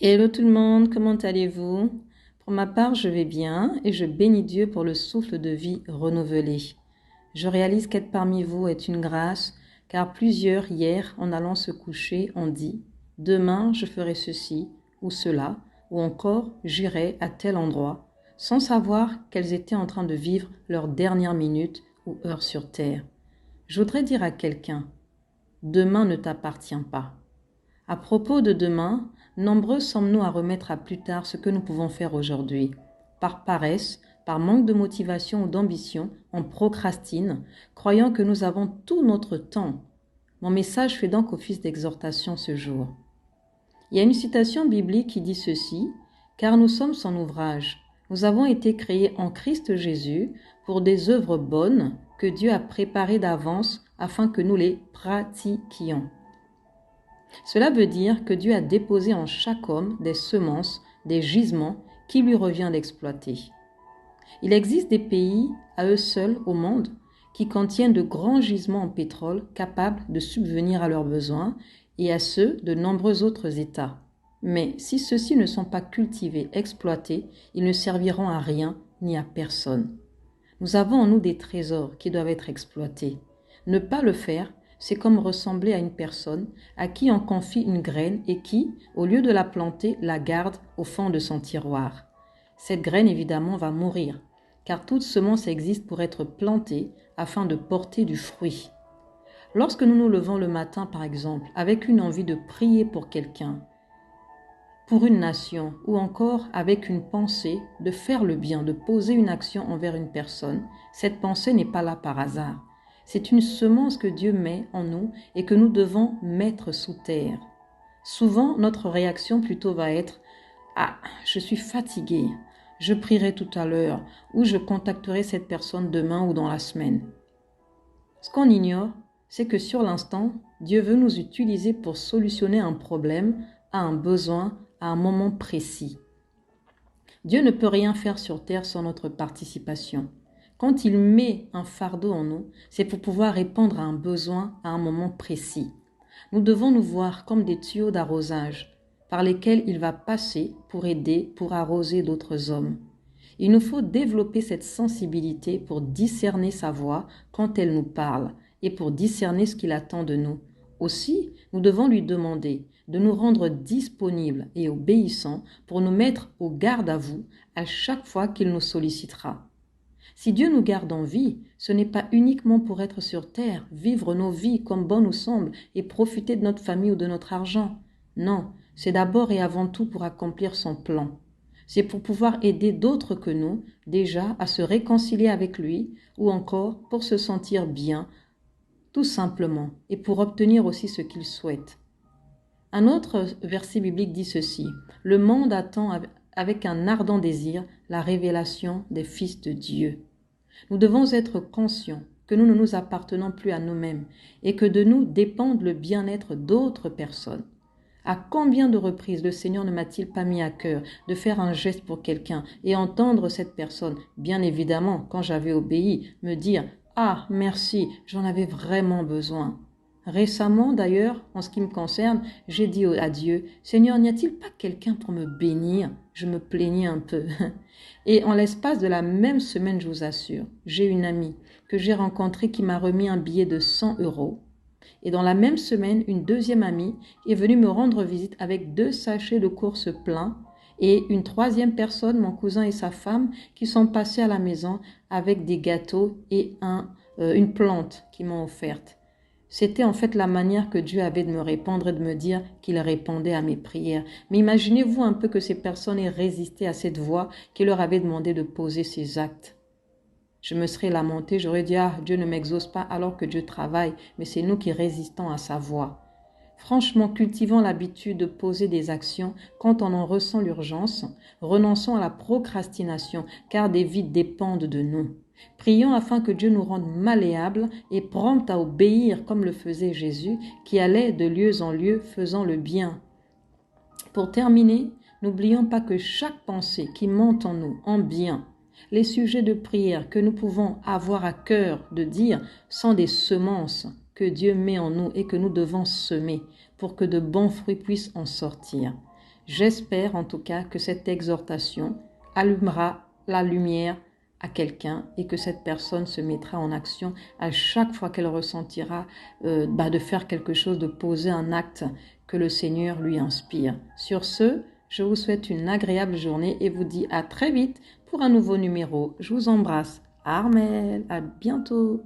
Hello tout le monde, comment allez-vous? Pour ma part, je vais bien et je bénis Dieu pour le souffle de vie renouvelé. Je réalise qu'être parmi vous est une grâce, car plusieurs hier, en allant se coucher, ont dit « Demain, je ferai ceci ou cela, ou encore j'irai à tel endroit », sans savoir qu'elles étaient en train de vivre leur dernière minute ou heure sur terre. Je voudrais dire à quelqu'un « Demain ne t'appartient pas ». À propos de demain, nombreux sommes-nous à remettre à plus tard ce que nous pouvons faire aujourd'hui. Par paresse, par manque de motivation ou d'ambition, on procrastine, croyant que nous avons tout notre temps. Mon message fait donc office d'exhortation ce jour. Il y a une citation biblique qui dit ceci, « Car nous sommes son ouvrage. Nous avons été créés en Christ Jésus pour des œuvres bonnes que Dieu a préparées d'avance afin que nous les pratiquions. » Cela veut dire que Dieu a déposé en chaque homme des semences, des gisements qui lui revient d'exploiter. Il existe des pays, à eux seuls au monde, qui contiennent de grands gisements en pétrole capables de subvenir à leurs besoins et à ceux de nombreux autres États. Mais si ceux-ci ne sont pas cultivés, exploités, ils ne serviront à rien ni à personne. Nous avons en nous des trésors qui doivent être exploités. Ne pas le faire, c'est comme ressembler à une personne à qui on confie une graine et qui, au lieu de la planter, la garde au fond de son tiroir. Cette graine, évidemment, va mourir, car toute semence existe pour être plantée afin de porter du fruit. Lorsque nous nous levons le matin, par exemple, avec une envie de prier pour quelqu'un, pour une nation, ou encore avec une pensée de faire le bien, de poser une action envers une personne, cette pensée n'est pas là par hasard. C'est une semence que Dieu met en nous et que nous devons mettre sous terre. Souvent, notre réaction plutôt va être « Ah, je suis fatigué, je prierai tout à l'heure ou je contacterai cette personne demain ou dans la semaine. » Ce qu'on ignore, c'est que sur l'instant, Dieu veut nous utiliser pour solutionner un problème, à un besoin, à un moment précis. Dieu ne peut rien faire sur terre sans notre participation. Quand il met un fardeau en nous, c'est pour pouvoir répondre à un besoin à un moment précis. Nous devons nous voir comme des tuyaux d'arrosage par lesquels il va passer pour aider, pour arroser d'autres hommes. Il nous faut développer cette sensibilité pour discerner sa voix quand elle nous parle et pour discerner ce qu'il attend de nous. Aussi, nous devons lui demander de nous rendre disponibles et obéissants pour nous mettre au garde à vous à chaque fois qu'il nous sollicitera. Si Dieu nous garde en vie, ce n'est pas uniquement pour être sur terre, vivre nos vies comme bon nous semble et profiter de notre famille ou de notre argent. Non, c'est d'abord et avant tout pour accomplir son plan. C'est pour pouvoir aider d'autres que nous, déjà, à se réconcilier avec lui ou encore pour se sentir bien, tout simplement, et pour obtenir aussi ce qu'il souhaite. Un autre verset biblique dit ceci, « Le monde attend avec un ardent désir la révélation des fils de Dieu. » Nous devons être conscients que nous ne nous appartenons plus à nous-mêmes et que de nous dépend le bien-être d'autres personnes. À combien de reprises le Seigneur ne m'a-t-il pas mis à cœur de faire un geste pour quelqu'un et entendre cette personne, bien évidemment, quand j'avais obéi, me dire « Ah, merci, j'en avais vraiment besoin ». Récemment, d'ailleurs, en ce qui me concerne, j'ai dit à Dieu, « Seigneur, n'y a-t-il pas quelqu'un pour me bénir ?» Je me plaignais un peu. Et en l'espace de la même semaine, je vous assure, j'ai une amie que j'ai rencontrée qui m'a remis un billet de 100 €. Et dans la même semaine, une deuxième amie est venue me rendre visite avec 2 sachets de courses pleins et une troisième personne, mon cousin et sa femme, qui sont passés à la maison avec des gâteaux et une plante qu'ils m'ont offerte. C'était en fait la manière que Dieu avait de me répondre et de me dire qu'il répondait à mes prières. Mais imaginez-vous un peu que ces personnes aient résisté à cette voix qui leur avait demandé de poser ces actes. Je me serais lamentée, j'aurais dit « Ah, Dieu ne m'exauce pas alors que Dieu travaille, mais c'est nous qui résistons à sa voix. » Franchement, cultivons l'habitude de poser des actions quand on en ressent l'urgence. Renonçons à la procrastination, car des vies dépendent de nous. Prions afin que Dieu nous rende malléables et prompts à obéir comme le faisait Jésus, qui allait de lieu en lieu faisant le bien. Pour terminer, n'oublions pas que chaque pensée qui monte en nous, en bien, les sujets de prière que nous pouvons avoir à cœur de dire sont des semences que Dieu met en nous et que nous devons semer pour que de bons fruits puissent en sortir. J'espère en tout cas que cette exhortation allumera la lumière à quelqu'un et que cette personne se mettra en action à chaque fois qu'elle ressentira de faire quelque chose, de poser un acte que le Seigneur lui inspire. Sur ce, je vous souhaite une agréable journée et vous dis à très vite pour un nouveau numéro. Je vous embrasse. Armelle, à bientôt.